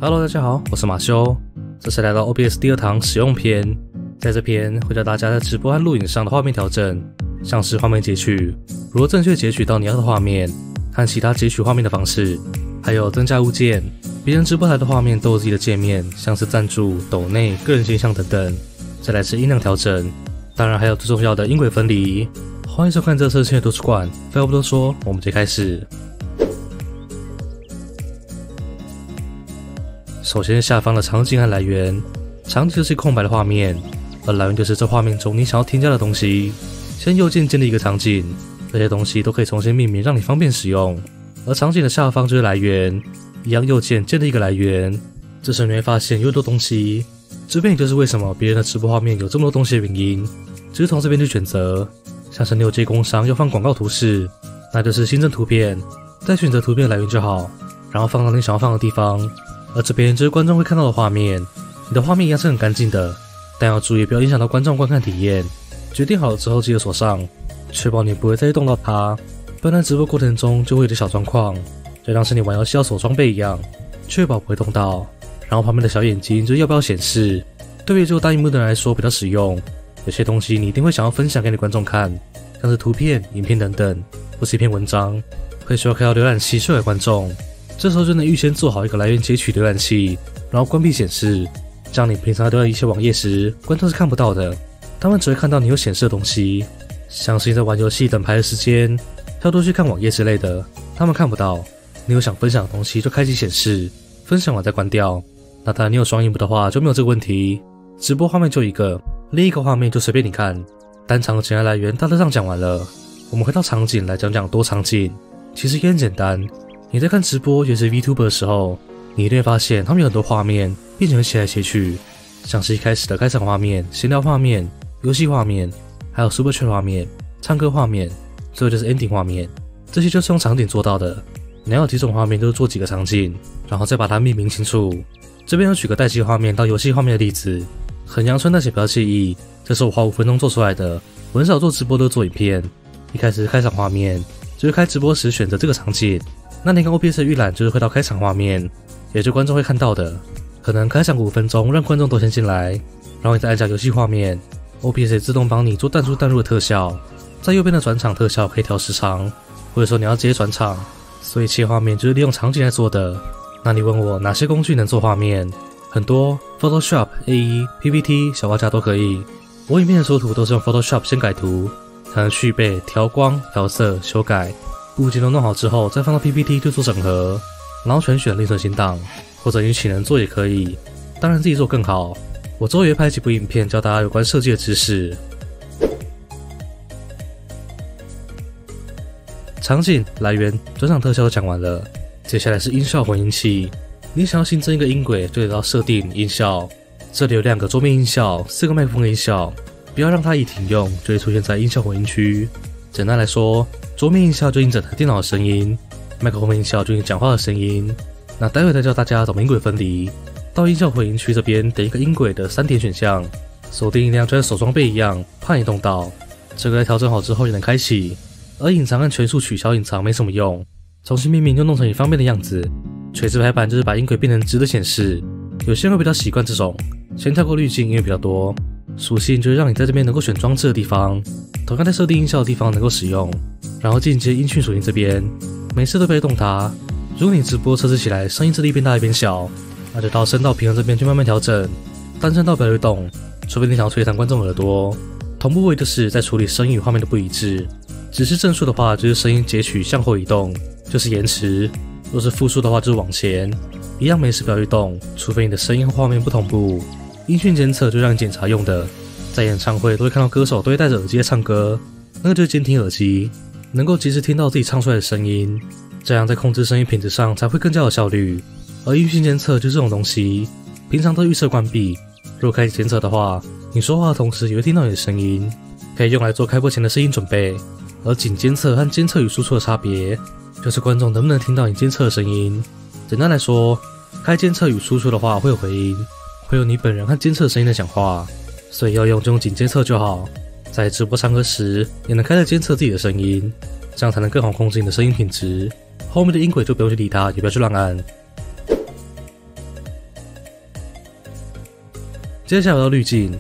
Hello， 大家好，我是马修，这是来到 OBS 第2堂使用篇。在这篇会教大家在直播和录影上的画面调整，像是画面截取，如何正确截取到你要的画面，和其他截取画面的方式，还有增加物件。别人直播台的画面都有自己的界面，像是赞助、抖内、个人形象等等。再来是音量调整，当然还有最重要的音轨分离。欢迎收看这次的图书馆，废话不多说，我们直接开始。首先下方的场景和来源，场景就是空白的画面，而来源就是这画面中你想要添加的东西。先右键建立一个场景，这些东西都可以重新命名，让你方便使用。而场景的下方就是来源，一样右键建立一个来源。这时你会发现有很多东西，这边也就是为什么别人的直播画面有这么多东西的原因。只是从这边去选择，像是你有接工商要放广告图示，那就是新增图片，再选择图片来源就好，然后放到你想要放的地方。而这边就是观众会看到的画面，你的画面一样是很干净的，但要注意不要影响到观众观看体验。决定好了之后记得锁上，确保你不会再动到它，不然在直播过程中就会有点小状况，就像是你玩游戏要锁装备一样，确保不会动到。然后旁边的小眼睛就是要不要显示，对于只有大萤幕的人来说比较实用。有些东西你一定会想要分享给你观众看，像是图片、影片等等，或是一篇文章，会需要开到浏览器秀给观众。这时候就能预先做好一个来源截取浏览器，然后关闭显示，这样你平常在浏览一些网页时，观众是看不到的，他们只会看到你有显示的东西，像是你在玩游戏等排的时间，跳出去看网页之类的，他们看不到。你有想分享的东西就开启显示，分享完再关掉。那当然你有双萤幕的话就没有这个问题，直播画面就一个，另一个画面就随便你看。单场景的来源大致上讲完了，我们回到场景来讲讲多场景，其实也很简单。你在看直播，尤其是 VTuber 的时候，你一定会发现他们有很多画面，并且会切来切去，像是一开始的开场画面、闲聊画面、游戏画面，还有 Super Chat 画面、唱歌画面，最后就是 Ending 画面。这些就是用场景做到的。你要有几种画面，就是做几个场景，然后再把它命名清楚。这边有举个待机画面到游戏画面的例子，很阳春但且比较介意，这是我花5分钟做出来的。我很少做直播都做影片。一开始是开场画面，就是开直播时选择这个场景。那你看 OBS 的预览就是会到开场画面，也就观众会看到的。可能开场5分钟让观众都先进来，然后你再按下游戏画面， OBS 也自动帮你做弹出弹入的特效。在右边的转场特效可以调时长，或者说你要直接转场，所以切画面就是利用场景来做的。那你问我哪些工具能做画面？很多 Photoshop、AE、PPT、小画家都可以。我影片的修图都是用 Photoshop 先改图，才能续背、调光、调色、修改。物件都弄好之后，再放到 PPT 就做整合，然后全选另存新档，或者你请人做也可以。当然自己做更好。我之后也会拍几部影片教大家有关设计的知识。场景、来源、转场特效都讲完了，接下来是音效混音器。你想要新增一个音轨，就得到设定音效。这里有2个桌面音效、4个麦克风音效，不要让它一停用，就会出现在音效混音区。简单来说，桌面音效就印整台电脑的声音，麦克风音效就你讲话的声音。那待会再教大家怎么音轨分离。到音效混音区这边点一个音轨的3点选项，锁定音量就跟手装备一样，怕你动到。这个在调整好之后也能开启。而隐藏和全数取消隐藏没什么用，重新命名就弄成你方便的样子。垂直排版就是把音轨变成直的显示，有些人会比较习惯这种。先跳过滤镜，因为比较多。属性就是让你在这边能够选装置的地方，同样在设定音效的地方能够使用。然后进阶音讯属性这边，每次都不要动它。如果你直播测试起来声音质力变大一边小，那就到声道平衡这边去慢慢调整。单声道不要去动，除非你想要摧残观众耳朵。同步位就是在处理声音与画面的不一致。只是正数的话，就是声音截取向后移动，就是延迟；若是负数的话，就是往前。一样没事不要去动，除非你的声音和画面不同步。音讯监测就让你检查用的，在演唱会都会看到歌手都会戴着耳机在唱歌，那个就是监听耳机，能够及时听到自己唱出来的声音，这样在控制声音品质上才会更加有效率。而音讯监测就是这种东西，平常都预设关闭，如果开启监测的话，你说话的同时也会听到你的声音，可以用来做开播前的声音准备。而仅监测和监测与输出的差别，就是观众能不能听到你监测的声音。简单来说，开监测与输出的话会有回音，会有你本人和监测声音的讲话，所以要用就用仅监测就好。在直播唱歌时，也能开着监测自己的声音，这样才能更好控制你的声音品质。后面的音轨就不用去理它，也不要去乱按。接下来到滤镜，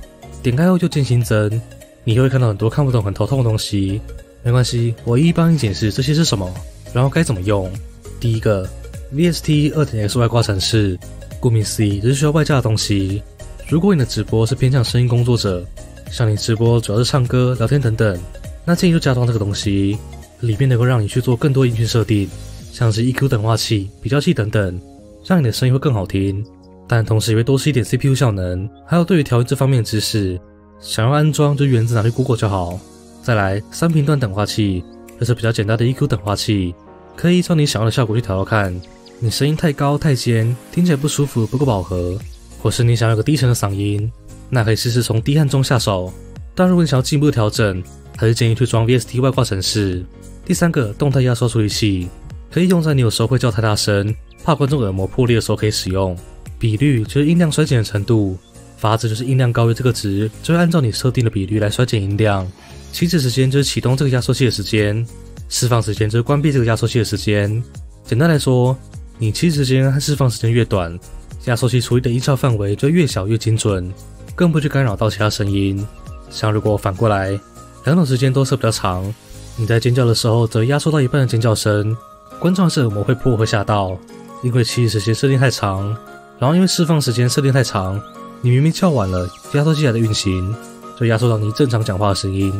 点开后右键新增，你会看到很多看不懂、很头痛的东西。没关系，我一一帮你解释这些是什么，然后该怎么用。第一个 ，VST 2.x 外挂程式，顾名思义，这是需要外加的东西。如果你的直播是偏向声音工作者，像你直播主要是唱歌、聊天等等，那建议就加装这个东西，里面能够让你去做更多音讯设定，像是 EQ 等化器、比较器等等，让你的声音会更好听。但同时也会多吃一点 CPU 效能，还有对于调音这方面的知识，想要安装就原子拿去 Google 就好。再来3频段等化器，这是比较简单的 EQ 等化器，可以依照你想要的效果去调调看。你声音太高太尖，听起来不舒服不够饱和，或是你想要有个低沉的嗓音，那可以试试从低和中下手。但如果你想要进一步调整，还是建议去装 VST 外挂程式。第三个，动态压缩处理器，可以用在你有时候会叫太大声，怕观众耳膜破裂的时候可以使用。比率就是音量衰减的程度，阀值就是音量高于这个值，就会按照你设定的比率来衰减音量。起止时间就是启动这个压缩器的时间，释放时间就是关闭这个压缩器的时间。简单来说，你起止时间和释放时间越短，压缩器处理的音效范围就越小越精准，更不会去干扰到其他声音。像如果反过来，两种时间都设比较长，你在尖叫的时候则压缩到一半的尖叫声，观众还是耳膜会破会吓到，因为起止时间设定太长。然后因为释放时间设定太长，你明明叫完了，压缩器还在运行，就压缩到你正常讲话的声音，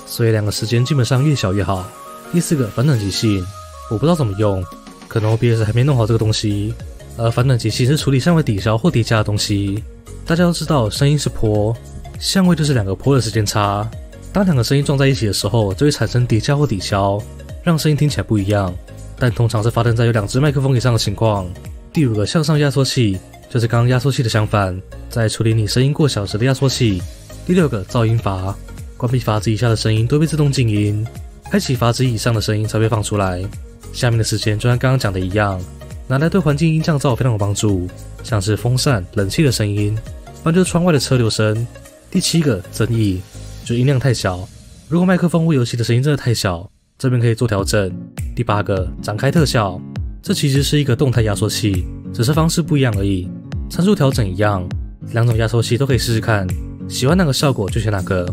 所以两个时间基本上越小越好。第四个，反转即兴，我不知道怎么用，可能 OBS 还没弄好这个东西。而反转即兴是处理相位抵消或叠加的东西。大家都知道声音是波，相位就是两个波的时间差，当两个声音撞在一起的时候，就会产生叠加或抵消，让声音听起来不一样，但通常是发生在有2只麦克风以上的情况。第五个，向上压缩器，就是刚刚压缩器的相反，在处理你声音过小时的压缩器。第六个，噪音阀，关闭阀值以下的声音都被自动静音，开启阀值以上的声音才会放出来。下面的时间就像刚刚讲的一样，拿来对环境音降噪非常有帮助，像是风扇、冷气的声音，不然就是窗外的车流声。第七个，增益，就音量太小，如果麦克风或游戏的声音真的太小，这边可以做调整。第八个，展开特效，这其实是一个动态压缩器，只是方式不一样而已，参数调整一样，两种压缩器都可以试试看，喜欢哪个效果就选哪个。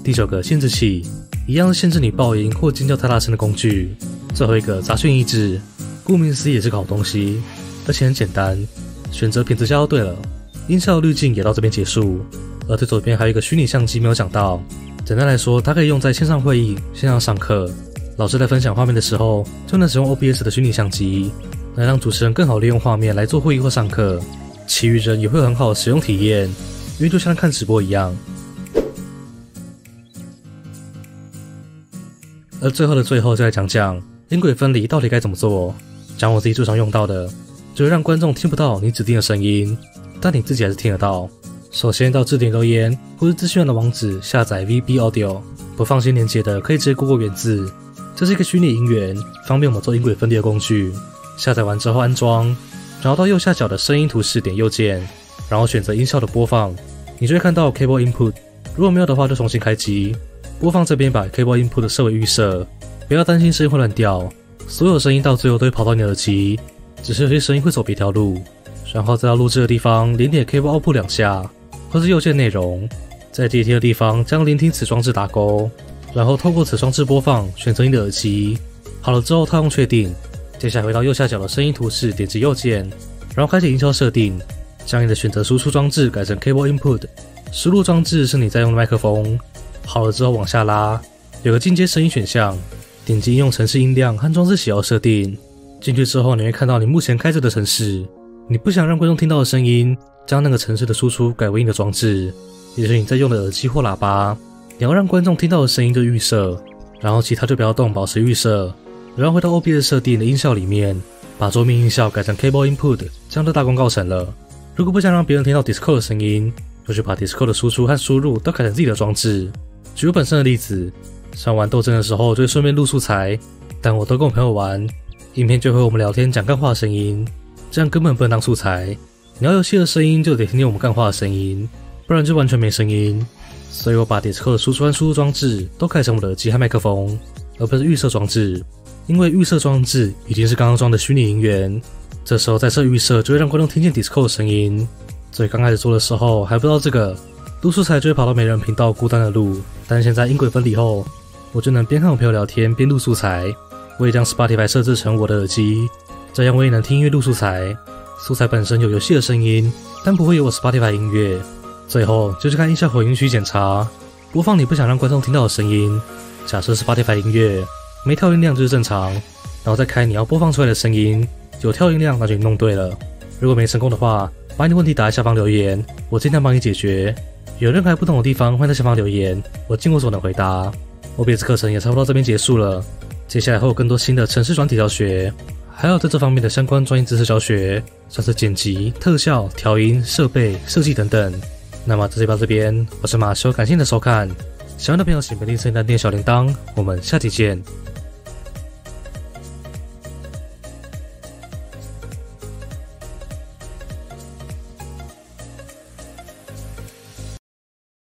第九个，限制器，一样是限制你爆音或尖叫太大声的工具。最后一个，杂讯抑制，顾名思义也是个好东西，而且很简单，选择品质加就对了。音效滤镜也到这边结束，而最左边还有一个虚拟相机没有讲到。简单来说，它可以用在线上会议、线上上课，老师在分享画面的时候，就能使用 OBS 的虚拟相机，来让主持人更好利用画面来做会议或上课。其余人也会有很好的使用体验，因为就像看直播一样。而最后的最后，就来讲讲音轨分离到底该怎么做。讲我自己最常用到的，就是让观众听不到你指定的声音，但你自己还是听得到。首先到置顶留言或是资讯栏的网址下载 VB Audio， 不放心连结的可以直接 Google 源自。这是一个虚拟音源，方便我们做音轨分离的工具。下载完之后安装，然后到右下角的声音图示点右键，然后选择音效的播放，你就会看到 Cable Input， 如果没有的话就重新开机。播放这边把 Cable Input 设为预设，不要担心声音会乱掉，所有声音到最后都会跑到你的耳机，只是有些声音会走别条路。然后再到录制的地方连点 Cable Output 2下，或是右键内容，在接贴的地方将聆听此装置打勾，然后透过此装置播放，选择你的耳机。好了之后套用确定，接下来回到右下角的声音图示，点击右键，然后开启音效设定，将你的选择输出装置改成 Cable Input， 输入装置是你在用的麦克风。好了之后往下拉，有个进阶声音选项，点击应用程式音量和装置喜好设定。进去之后你会看到你目前开着的程式，你不想让观众听到的声音，将那个程式的输出改为你的装置，也就是你在用的耳机或喇叭。你要让观众听到的声音就预设，然后其他就不要动，保持预设。然后回到 OBS 设定的音效里面，把桌面音效改成 Cable Input， 这样就大功告成了。如果不想让别人听到 Discord 的声音，就去把 Discord 的输出和输入都改成自己的装置。举我本身的例子，上玩斗争的时候就会顺便录素材，但我都跟我朋友玩，影片就会我们聊天讲干话的声音，这样根本不能当素材。你要游戏的声音就得听听我们干话的声音，不然就完全没声音。所以我把 Discord 的输出和输入装置都改成我的耳机和麦克风，而不是预设装置，因为预设装置已经是刚刚装的虚拟音源，这时候再设预设就会让观众听见 Discord 的声音。所以刚开始做的时候还不知道这个，录素材就会跑到没人频道孤单的录。但是现在音轨分离后，我就能边和我朋友聊天边录素材。我也将 Spotify 设置成我的耳机，这样我也能听音乐录素材。素材本身有游戏的声音，但不会有我 Spotify 音乐。最后就是看音效混音区检查，播放你不想让观众听到的声音。假设 Spotify 音乐没跳音量就是正常，然后再开你要播放出来的声音，有跳音量那就弄对了。如果没成功的话，把你的问题打在下方留言，我尽量帮你解决。有任何不懂的地方，欢迎在下方留言，我尽我所能回答。OBS 课程也差不多到这边结束了，接下来会有更多新的程式软体教学，还有在这方面的相关专业知识教学，像是剪辑、特效、调音、设备、设计等等。那么这就到这边，我是马修，感谢你的收看。喜欢的朋友请别吝啬按订阅小铃铛，我们下期见。